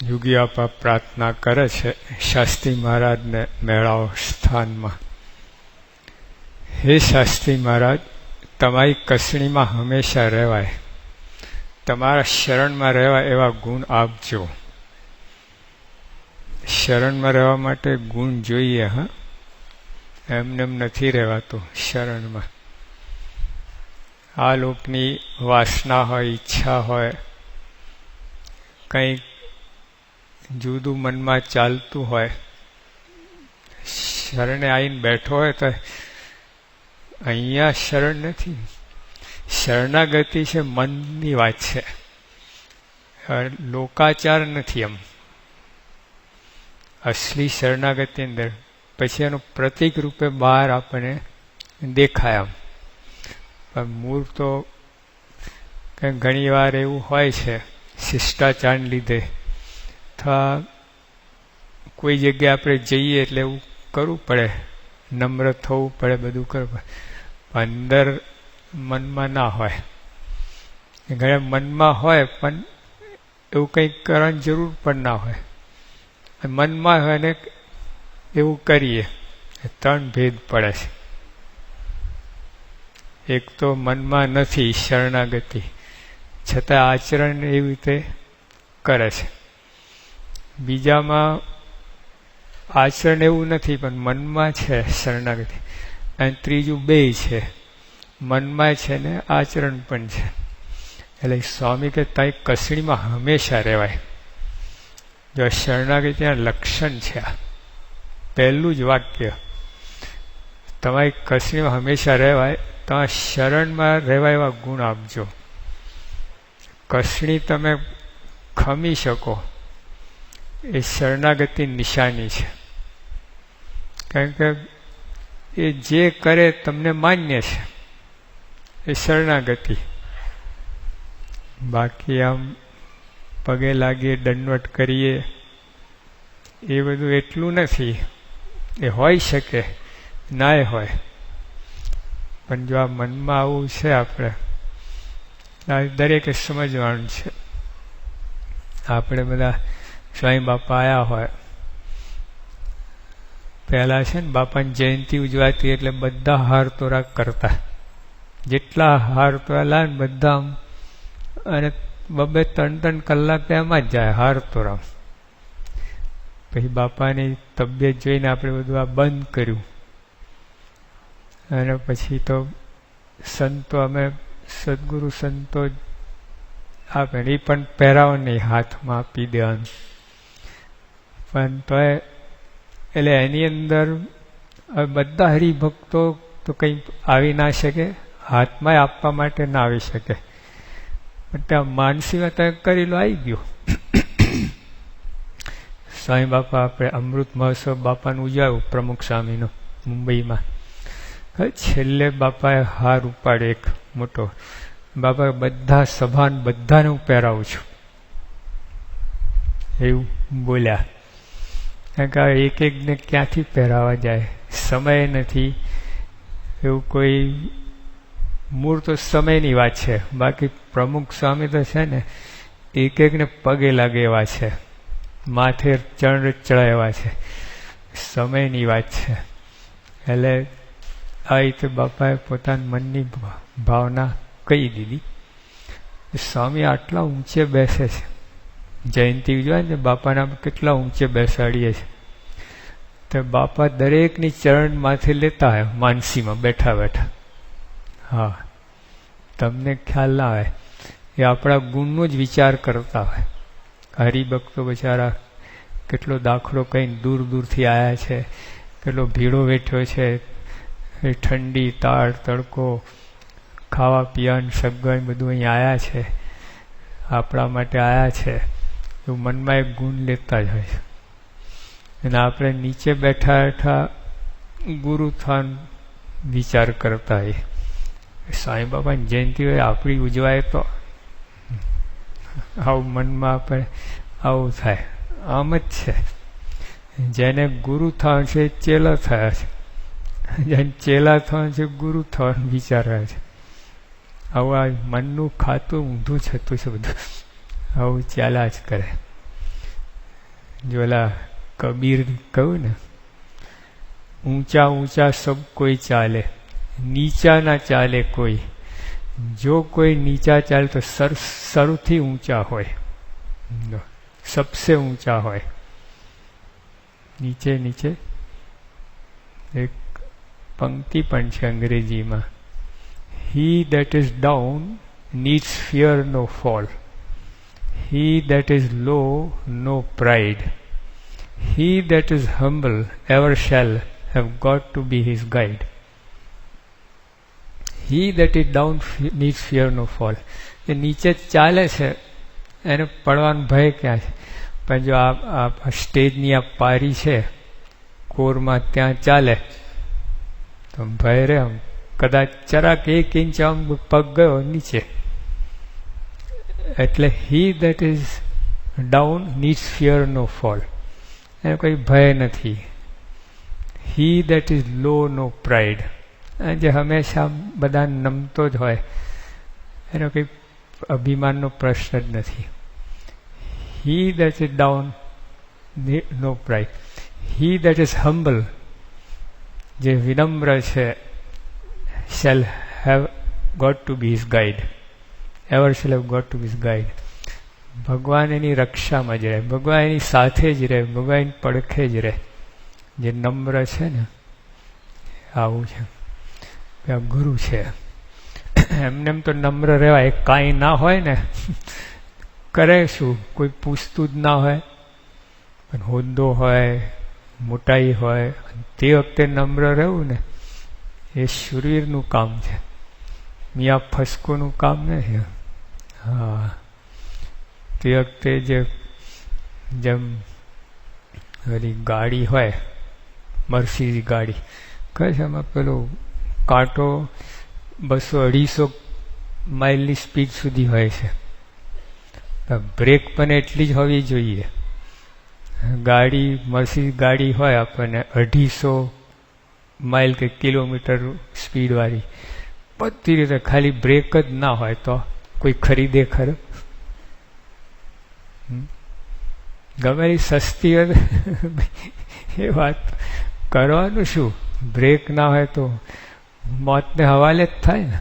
યોગી આપા પ્રાર્થના કરે છે શાસ્ત્રી મહારાજને મેળાઓ સ્થાનમાં. હે શાસ્ત્રી મહારાજ, તમારી કસણીમાં હંમેશા રહેવાય, તમારા શરણમાં રહેવાય એવા ગુણ આપજો. શરણમાં રહેવા માટે ગુણ જોઈએ. હા, એમને એમ નથી રહેવાતું શરણમાં. આ લોકની વાસના હોય, ઈચ્છા હોય, કંઈક જુદું મનમાં ચાલતું હોય, શરણે આવીને બેઠો હોય તો અહીંયા શરણ નથી. શરણાગતિ છે મનની વાત છે, લોકાચાર નથી. એમ અસલી શરણાગતિ અંદર પછી એનું પ્રતિક રૂપે બહાર આપણને દેખાય. આમ પણ મૂળ તો ઘણી વાર એવું હોય છે શિષ્ટાચારને લીધે, અથવા કોઈ જગ્યાએ આપણે જઈએ એટલે એવું કરવું પડે, નમ્ર થવું પડે, બધું કરવું પડે. અંદર મનમાં ના હોય. ઘણા મનમાં હોય પણ એવું કંઈક કરવાની જરૂર પણ ના હોય. મનમાં હોય ને એવું કરીએ, ત્રણ ભેદ પડે છે. એક તો મનમાં નથી શરણાગતિ, છતાં આચરણ એવી રીતે કરે છે. બીજામાં આચરણ એવું નથી પણ મનમાં છે શરણાગતિ. અને ત્રીજું બે છે, મનમાં છે ને આચરણ પણ છે. એટલે સ્વામી કે તારી કસણીમાં હંમેશા રહેવાય. જો શરણાગતિના લક્ષણ છે આ પહેલું જ વાક્ય, તમારી કસણીમાં હંમેશા રહેવાય, તમારા શરણમાં રહેવાય એવા ગુણ આપજો. કસણી તમે ખમી શકો એ શરણાગતિ નિશાની છે. કારણ કે એ જે કરે તમને માન્ય છે, એ શરણાગતિ. બાકી આમ પગે લાગીએ, દંડવટ કરીએ, એ બધું એટલું નથી. એ હોઈ શકે, નાય હોય. પણ જો આ મનમાં આવું છે, આપણે દરેકે સમજવાનું છે. આપણે બધા સ્વામી બાપા આવ્યા હોય, પહેલા છે ને બાપાની જયંતિ ઉજવાતી એટલે બધા હાર તોરા કરતા. જેટલા હાર તોરા લાવે ને બધા, અને 2-3 કલાક એમાં જ જાય હાર તોરા. પછી બાપાની તબિયત જોઈને આપણે બધું આ બંધ કર્યું. અને પછી તો સંતો, અમે સદગુરુ સંતો આપે એ પણ પહેરાવો નહીં, હાથમાં આપી દેવાનું. પણ તો એટલે એની અંદર બધા હરિભક્તો તો કંઈ આવી ના શકે, હાથમાં આપવા માટે ના આવી શકે. ત્યાં માનસીમાં તમે કરી લો, આવી ગયો. સ્વામી બાપા આપણે અમૃત મહોત્સવ બાપાનું ઉજવ્યું પ્રમુખ સ્વામીનો મુંબઈમાં. છેલ્લે બાપાએ હાર ઉપાડ્યો એક મોટો. બાપા બધા સભાને બધાને હું પહેરાવું છું એવું બોલ્યા. કારણ કે એક એકને ક્યાંથી પહેરાવા જાય, સમય નથી. એવું કોઈ મૂળ તો સમયની વાત છે. બાકી પ્રમુખ સ્વામી તો છે ને એક એકને પગે લાગે એવા છે, માથે ચરણ ચડાય એવા છે. સમયની વાત છે. એટલે આ રીતે બાપાએ પોતાની મનની ભાવના કહી દીધી. સ્વામી આટલા ઊંચે બેસે છે. જયંતિ ઉજવાય ને બાપાના કેટલા ઊંચે બેસાડીએ છે. તો બાપા દરેકની ચરણ માથે લેતા હોય માનસીમાં બેઠા બેઠા. હા, તમને ખ્યાલ ના આવે, એ આપણા ગુણનો જ વિચાર કરતા હોય. હરિભક્તો બિચારા કેટલો દાખલો કહીને દૂર દૂરથી આવ્યા છે, કેટલો ભીડો વેઠ્યો છે, એ ઠંડી, તાળ, તડકો, ખાવા પીવાનું સગવડ બધું અહીં આવ્યા છે, આપણા માટે આવ્યા છે. એવું મનમાં એક ગુણ લેતા જ હોય છે. અને આપણે નીચે બેઠા બેઠા ગુરુ થાન વિચાર કરતા હોય. સાંઈ બાબાની જયંતિ હોય આપણી ઉજવાય તો આવું મનમાં આપણે આવું થાય. આમ જ છે. જેને ગુરુ થવાનું છે ચેલા થયા છે, જેને ચેલા થવાનું છે ગુરુ થવાનું વિચાર્યા છે. આવું આ મનનું ખાતું ઊંધું છતું છે બધું, આવું ચાલ્યા જ કરે. જોલા કબીર કહ્યું ને, ઊંચા ઊંચા સબ કોઈ ચાલે, નીચા ના ચાલે કોઈ. જો કોઈ નીચા ચાલે તો સૌથી ઊંચા હોય, સબસે ઊંચા હોય. નીચે નીચે એક પંક્તિ પણ છે અંગ્રેજીમાં, He that is down needs fear no fall. He that is low no pride. He that is humble ever shall have got to be his guide. He that is down needs fear no fall. એ નીચે ચાલે છે એને પડવાનો ભય ક્યાં છે? પણ જો આ સ્ટેજની આ પારી છે કોરમાં, ત્યાં ચાલે તો ભય રે. આમ કદાચ જરાક 1 ઇંચ આમ પગ ગયો નીચે, એટલે he that is down needs fear no fall. એને કોઈ ભય નથી. He that is low no pride. જે હંમેશા બધા નમતો જ હોય, એનો કંઈ અભિમાનનો પ્રશ્ન જ નથી. He that is down no pride. He that is humble, જે વિનમ્ર છે, shall have got to be his guide. Ever shall have got to be his guide. ભગવાન એની રક્ષામાં જ રહે, ભગવાન એની સાથે જ રહે, ભગવાન પડખે જ રહે. જે નમ્ર છે ને, આવું છે. આ ગુરુ છે, એમને એમ તો નમ્ર રહેવાય. કાંઈ ના હોય ને, કરે શું, કોઈ પૂછતું જ ના હોય, પણ હોદ્દો હોય, મોટાઈ હોય, તે વખતે નમ્ર રહેવું ને, એ શૂરવીરનું કામ છે, મિયા ફસકોનું કામ નથી. હા, તે વખતે જેમ ઓલી ગાડી હોય, મર્સિડીઝ ગાડી, કહે છે એમાં પેલો કાંટો 200-250 માઇલની સ્પીડ સુધી હોય છે. બ્રેક પણ એટલી જ હોવી જોઈએ. ગાડી મર્સિડીઝ ગાડી હોય આપણને 250 માઇલ કે કિલોમીટર સ્પીડવાળી, બધી રીતે ખાલી બ્રેક જ ના હોય તો કોઈ ખરીદે ખરો? ગમેલી સસ્તી હોય એ વાત કરવાનું શું? બ્રેક ના હોય તો મોતને હવાલે જ થાય ને.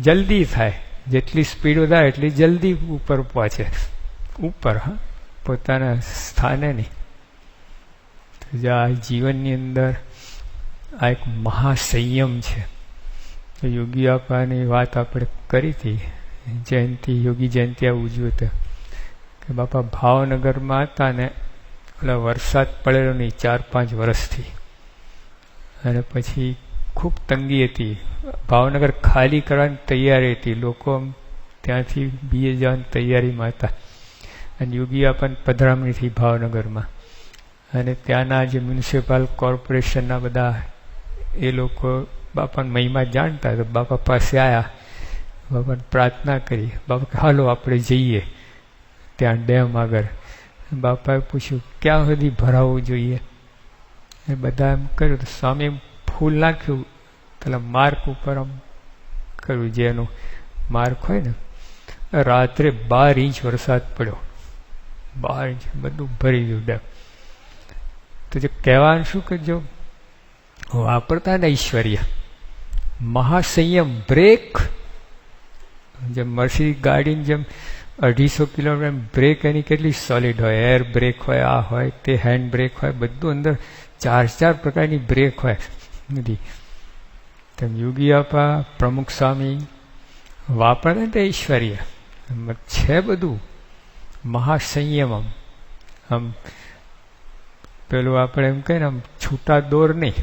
જલ્દી થાય, જેટલી સ્પીડ વધારે એટલી જલ્દી ઉપર પહોંચે. ઉપર, હા, પોતાના સ્થાને નહીં. આ જીવનની અંદર આ એક મહાસંયમ છે. તો યોગી બાપાની વાત આપણે કરી હતી, જયંતિ, યોગી જયંતિ આ ઉજવ્યું હતું કે બાપા ભાવનગરમાં હતા ને, એટલે વરસાદ પડેલો નહીં 4-5 વર્ષથી, અને પછી ખૂબ તંગી હતી. ભાવનગર ખાલી કરવાની તૈયારી હતી, લોકો ત્યાંથી બીજે જવાની તૈયારીમાં હતા. અને યોગી બાપાની પધરામણી થઈ ભાવનગરમાં, અને ત્યાંના જે મ્યુનિસિપલ કોર્પોરેશનના બધા એ લોકો બાપાની મહિમા જાણતા, તો બાપા પાસે આવ્યા, બાપાને પ્રાર્થના કરી. બાપા હાલો આપણે જઈએ ત્યાં ડેમ આગળ. બાપાએ પૂછ્યું ક્યાં સુધી ભરાવવું જોઈએ? એ બધા એમ કર્યું તો સ્વામી ફૂલ નાખ્યું, પેલા માર્ક ઉપર આમ કર્યું, જેનું માર્ક હોય ને. રાત્રે 12 ઇંચ વરસાદ પડ્યો, 12 ઇંચ, બધું ભરી ગયું ડેમ. તો જે કહેવાનું શું કે જો વાપરતા ને ઐશ્વર્ય, મહાસંયમ, બ્રેક, જેમ મર્સિડીઝ ગાડીની જેમ 250 કિલોમીટર બ્રેક એની કેટલી સોલિડ હોય, એર બ્રેક હોય, આ હોય તે, હેન્ડ બ્રેક હોય, બધું અંદર 4 પ્રકારની બ્રેક હોય નથી. તેમ યોગી આપા, પ્રમુખ સ્વામી વાપરે ને ઐશ્વર્ય છે બધું, મહાસંયમમ. આમ પેલું આપણે એમ કહીએ ને, આમ છૂટા દોર નહીં.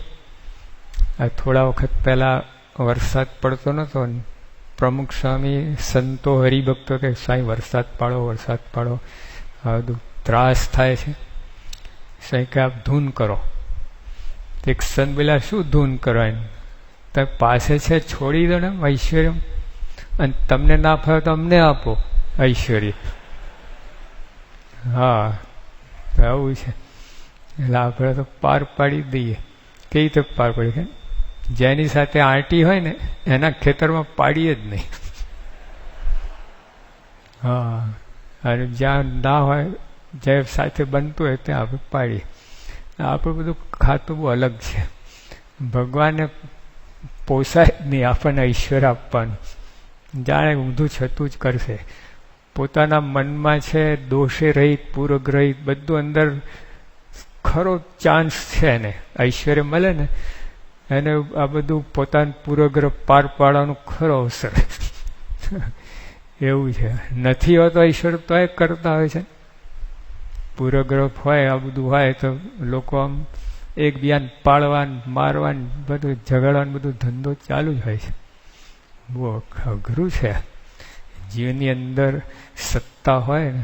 આ થોડા વખત પહેલાં વરસાદ પડતો નહોતો, પ્રમુખ સ્વામી સંતો હરિભક્તો કે સાંઈ વરસાદ પાડો, વરસાદ પાડો, આ બધું ત્રાસ થાય છે, સાંઈ કે આપ ધૂન કરો. એક સંત પેલા શું ધૂન કરવાની, તમે પાસે છે છોડી દો ને ઐશ્વર્ય, અને તમને ના ફાવે તો અમને આપો ઐશ્વર્ય. હા, આવું છે. એટલે આપણે તો પાર પાડી દઈએ. કેવી રીતે પાર પાડી? કે જેની સાથે આંટી હોય ને એના ખેતરમાં પાડીએ જ નહીં. હા, અને જ્યાં ના હોય જે સાથે બનતું હોય ત્યાં આપણે પાડીએ. આપણું બધું ખાતું બહુ અલગ છે. ભગવાનને પોસાય નહીં આપણને ઈશ્વર આપવાનું, જાણે ઊંધું છતું જ કરશે. પોતાના મનમાં છે દોષે રહિત, પૂરક રહિત બધું અંદર ખરો ચાન્સ છે ને ઐશ્વર્ય મળે ને એને આ બધું પોતાનું પૂર્વગ્રહ પાર પાડવાનું ખરો અવસર એવું છે. નથી હોતો ઈશ્વર તો એ કરતા હોય છે. પૂર્વગ્રહ હોય આ બધું હોય તો લોકો આમ એકબીજાને પાડવાનું, મારવાનું, બધું ઝઘડવાનું બધું ધંધો ચાલુ જ હોય છે. બહુ અઘરું છે. જીવનની અંદર સત્તા હોય ને,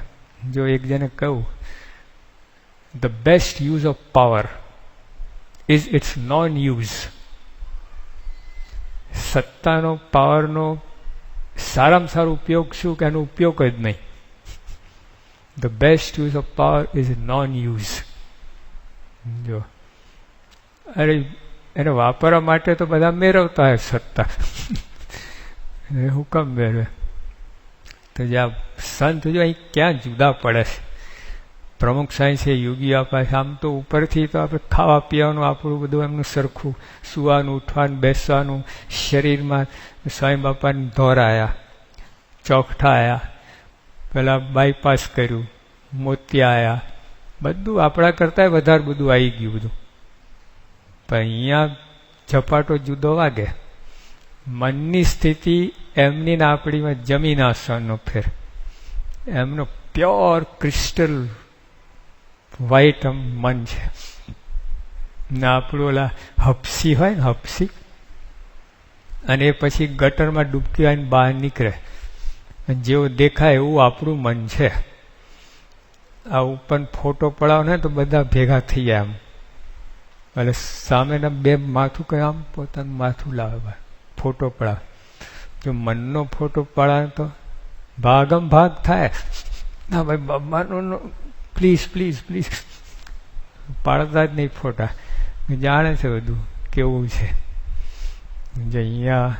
જો એક જણે કહું the best use of power is its non-use. સત્તાનો, પાવરનો સારામાં સારો ઉપયોગ શું કે એનો ઉપયોગ જ નહીં. The best use of power is non-use. જો અરે એને વાપરવા માટે તો બધા મેળવતા હોય સત્તા હું કેમ મેળવે? તો જ્યાં સંત જો અહીં ક્યાં જુદા પડે છે. પ્રમુખ સાંઈ છે, યોગી આપા છે, આમ તો ઉપરથી તો આપણે ખાવા પીવાનું આપણું બધું એમનું સરખું, સુવાનું, ઉઠવાનું, બેસવાનું, શરીરમાં સાંઈ બાપાને ધોરાયા, ચોકઠાયા, પેલા બાયપાસ કર્યું, મોતિયા બધું આપણા કરતાં વધારે બધું આવી ગયું બધું. પણ અહીંયા ઝપાટો જુદો વાગે. મનની સ્થિતિ એમની ને આપણીમાં જમીન આસમાનનો ફેર. એમનો પ્યોર ક્રિસ્ટલ વ્હાઈટ મન છે ને આપણું ઓલા હપસી હોય ને હપસી, અને એ પછી ગટરમાં ડૂબકી આવીને બહાર નીકળે. જેવું દેખાય એવું આપણું મન છે. આ ઉપર ફોટો પડાવો ને તો બધા ભેગા થઈ જાય આમ, એટલે સામેના બે માથું કઈ આમ પોતાનું માથું લાવે ફોટો પડાવે. જો મનનો ફોટો પડાવે તો ભાગમ ભાગ થાય. ના ભાઈ બાબાનો પ્લીઝ પ્લીઝ પ્લીઝ પાડતા જ નહીં ફોટા. જાણે છે બધું કેવું છે. જે અહીંયા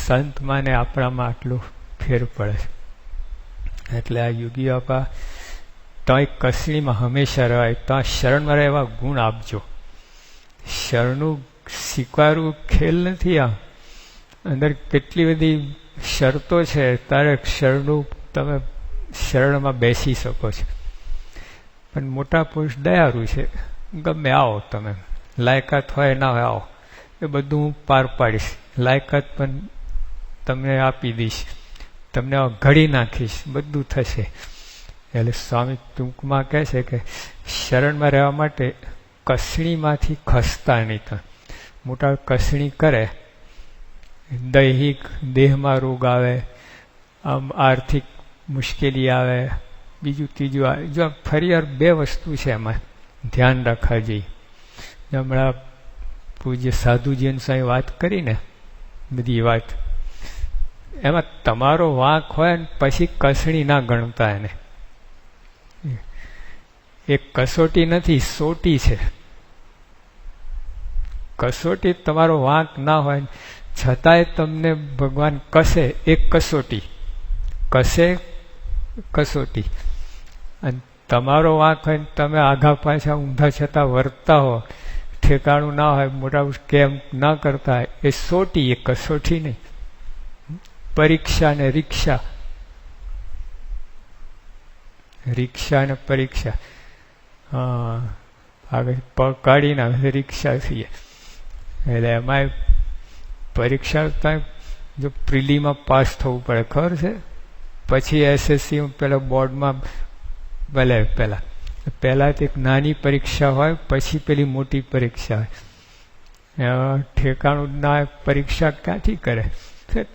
સંતમાં ને આપણામાં આટલું ફેર પડે છે. એટલે આ યોગી બાપા ત્યાં કસણીમાં હંમેશા રહેવાય, ત્યાં શરણમાં રહેવા ગુણ આપજો. શરણું સ્વીકારવું ખેલ નથી. આ અંદર કેટલી બધી શરતો છે. તારે શરણું તમે શરણમાં બેસી શકો છો. પણ મોટા પુરુષ દયાળુ છે, ગમે આવો તમે, લાયકાત હોય ના હોય આવો, એ બધું હું પાર પાડીશ. લાયકાત પણ તમને આપી દઈશ, તમને ઘડી નાખીશ, બધું થશે. એટલે સ્વામી ટૂંકમાં કહે છે કે શરણમાં રહેવા માટે કસણીમાંથી ખસતા નહીં. તો મોટા કસણી કરે, દૈહિક દેહમાં રોગ આવે, આમ આર્થિક મુશ્કેલી આવે, બીજું ત્રીજું આવે. જો ફરી બે વસ્તુ છે એમાં ધ્યાન રાખવા જોઈએ. હમણાં પૂજ્ય સાધુજીન સાંઈ વાત કરીને બધી વાત, એમાં તમારો વાંક હોય ને પછી કસણી ના ગણતા. એને એક કસોટી નથી, સોટી છે. કસોટી તમારો વાંક ના હોય છતાંય તમને ભગવાન કસે, એક કસોટી કસે, કસોટી. અને તમારો વાંક હોય ને તમે આઘા પાછા ઊંધા છતાં વર્તા હો, ઠેકાણું ના હોય, મોટા કેમ ના કરતા હોય, એ સોટી, એ કસોટી નહીં. પરીક્ષા ને રિક્ષા, રિક્ષા ને પરીક્ષા. હા, આગળ પગ કાઢીને હવે રિક્ષા થઈએ. એટલે એમાં પરીક્ષા જો પ્રિલીમાં પાસ થવું પડે, ખબર છે. પછી એસએસસી પેલા બોર્ડમાં પહેલા એક નાની પરીક્ષા હોય, પછી પેલી મોટી પરીક્ષા હોય. ઠેકાણું ના પરીક્ષા ક્યાંથી કરે?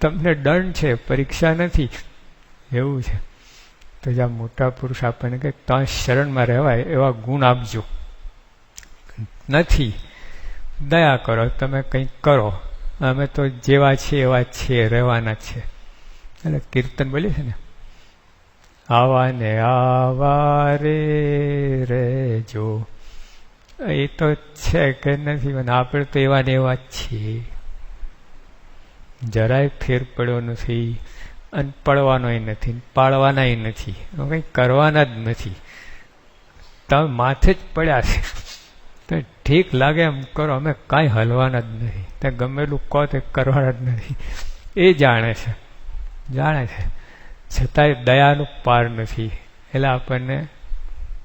તમને દંડ છે, પરીક્ષા નથી. એવું છે. તો જ્યાં મોટા પુરુષ આપણને કે ત્યાં શરણમાં રહેવાય એવા ગુણ આપજો. નથી દયા કરો, તમે કંઈક કરો, અમે તો જેવા છીએ એવા છીએ, રહેવાના છે. એટલે કીર્તન બોલીએ છે ને, આવા ને આવા રે રેજો. એ તો છે કે નથી, આપણે તો એવા ને એવા જ છીએ. જરાય ફેર પડ્યો નથી. અને પડવાનોય નથી, પાડવાનાય નથી, કંઈ કરવાના જ નથી. તમે માથે જ પડ્યા છે તો ઠીક લાગે એમ કરો, અમે કાંઈ હલવાના જ નથી. તે ગમેલું કહો તે કરવાના જ નથી. એ જાણે છે છતાંય દયાનું પાર નથી. એટલે આપણને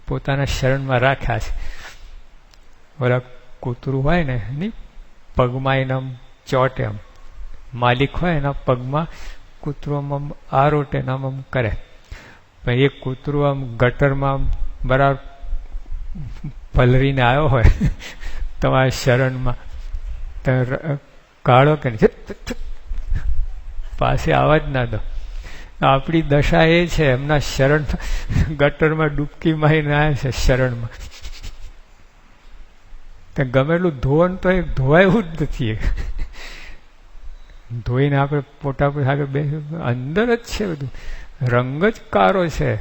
પોતાના શરણમાં રાખ્યા છે. ઓલા કૂતરું હોય ને એની પગમાં એના ચોટે, એમ માલિક હોય એના પગમાં કૂતરું આમ આરોટે નામ આમ કરે. પણ એ કૂતરું આમ ગટરમાં આમ બરાબર પલરીને આવ્યો હોય તમારા શરણમાં, તો કાઢો કે પાસે આવા જ ના દો. આપણી દશા એ છે, એમના શરણ ગટરમાં ડૂબકી મારીને આવ્યા છે શરણમાં. ગમેલું ધોવાનું તો એ ધોવાયું જ નથી. ધોઈને આપણે પોટા પર આગળ બે અંદર જ છે બધું, રંગ જ કારો છે.